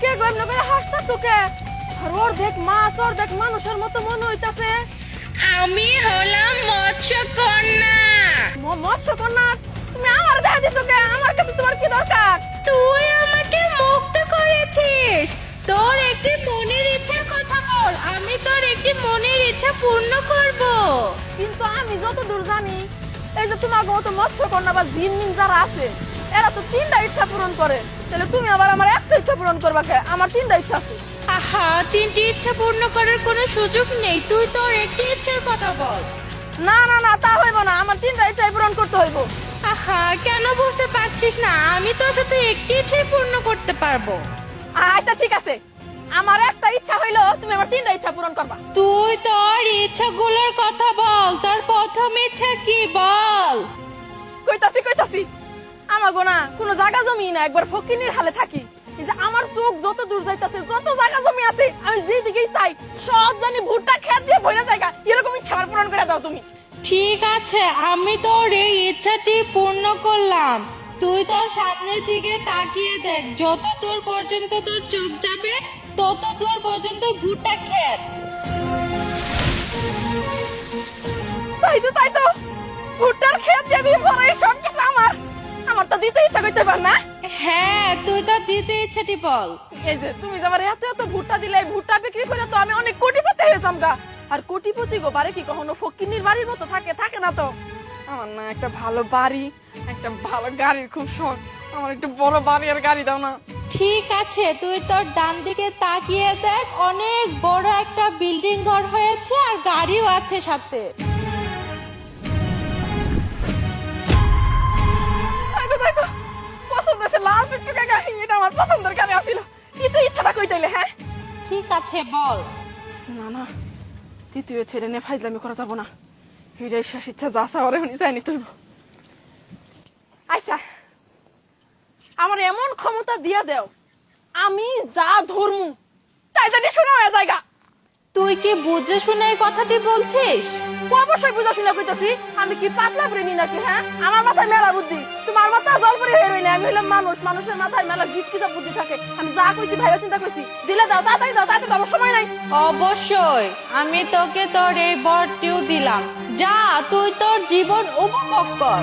কে গো এমন করে হাসতা তোকে? আর ওর দেখ মাছ, ওর দেখ মানুষের মতো মনে হইতাছে। আমি হলাম মৎস্যকন্যা। মৎস্যকন্যা? তুমি আমার দেখা দিছো কে? আমার কাছে তোমার কি দরকার? তুই আমাকে মুক্ত করেছিস। তোর একটি মনের ইচ্ছার কথা বল, আমি তোর একটি মনের ইচ্ছা পূর্ণ করব। কিন্তু আমি যতদূর জানি, এই যে তোমার মতো মৎস্যকন্যা বা জিন যারা আছে, এরা তো 3টা ইচ্ছা পূরণ করে। তাহলে তুমি আবার আমার একটা ইচ্ছা পূরণ করবা কে? আমার 3টা ইচ্ছা আছে। আহা, 3টি ইচ্ছা পূর্ণ করার কোনো সুযোগ নেই। তুই তোর একটি ইচ্ছার কথা বল। না না না, তা হইব না, আমার 3টা ইচ্ছাই পূরণ করতে হইব। আহা, কেন বুঝতে পারছিস না? আমি তোর সাথে একটি ইচ্ছাই পূর্ণ করতে পারবো। আচ্ছা ঠিক আছে, আমার একটা ইচ্ছা হইলো তুমি আমার 3টা ইচ্ছা পূরণ করবা। তুই তোর ইচ্ছাগুলোর কথা বল। তোর প্রথম ইচ্ছা কি বল? কইতাছি আমার গোনা কোনো জায়গা জমি না, একবার ফকিনির হালে থাকি। এই যে আমার চোখ যত দূর যাইতাছে, যত জায়গা জমি আছে, আমি যেদিকেই চাই সব জানি ভুট্টা খেত দিয়ে ভরে জায়গা। এরকম ইচ্ছা আমার পূরণ করে দাও তুমি। ঠিক আছে, আমি তোর এই ইচ্ছাটি পূর্ণ করলাম। তুই তোর সামনের দিকে তাকিয়ে দেখ, যত দূর পর্যন্ত তোর চোখ যাবে তত দূর পর্যন্ত ভুট্টা ক্ষেত। তাই তো ভুট্টার খেত যদি ভরে সব কিছু আমার তো দিতে ইচ্ছা করতে পার না। হ্যাঁ, তুই তো দিতে ইচ্ছাটি বল। এই যে তুমি যে আমার এত ভুট্টা দিলে, ভুট্টা বিক্রি করে তো আমি অনেক কোটিপতি হয়ে যামগা। আর কোটিপতি গো বাড়ি কি কখনো ফকিন্নির বাড়ির মতো থাকে না তো। আমার না একটা ভালো বাড়ি, একটা ভালো গাড়ির খুব শখ। আমার একটু বড় বাড়ি আর গাড়ি দাও না। ঠিক আছে, তুই তোর ডান দিকে তাকিয়ে দেখ, অনেক বড় একটা বিল্ডিং ঘর হয়েছে আর গাড়িও আছে সাথে। তাই তো পছন্দ আছে লাল টুকটুকে গাড়ি, এটা আমার পছন্দের গাড়ি আছিল। কিন্তু ইচ্ছাটা কইতাইলে? হ্যাঁ ঠিক আছে, বল। না তৃতীয় ছেড়ে নিয়ে ফাইজলামি করা যাবো না। এটাই শেষ ইচ্ছা, যা চাওয়ারে উনি চাইনি তুইব। আচ্ছা, আমার এমন ক্ষমতা দিয়া দেও, আমি যা ধর্মু তাই জানি শোনা হয়ে জায়গা। তুই কি বুঝে শুনে এই কথাটি বলছিস? অবশ্যই বুঝা শুনে কইতাছি। আমি কি পাতলা প্রেমী নাকি? হ্যাঁ, আমার মাথায় মেলা বুদ্ধি, তোমার মাথায় জলপরি হয়ে রইলে। আমি হইলাম মানুষ, মানুষের মাথায় মেলা গিটকিটা বুদ্ধি থাকে। আমি যা কইছি ভাইয়া চিন্তা কইছি, দিলে দাও, তাড়াতাড়ি দাও, তাড়াতাড়ি দাও, আমার সময় নাই। অবশ্যই, আমি তোকে তোর এই বরটিও দিলাম। যা, তুই তোর জীবন উপভোগ কর।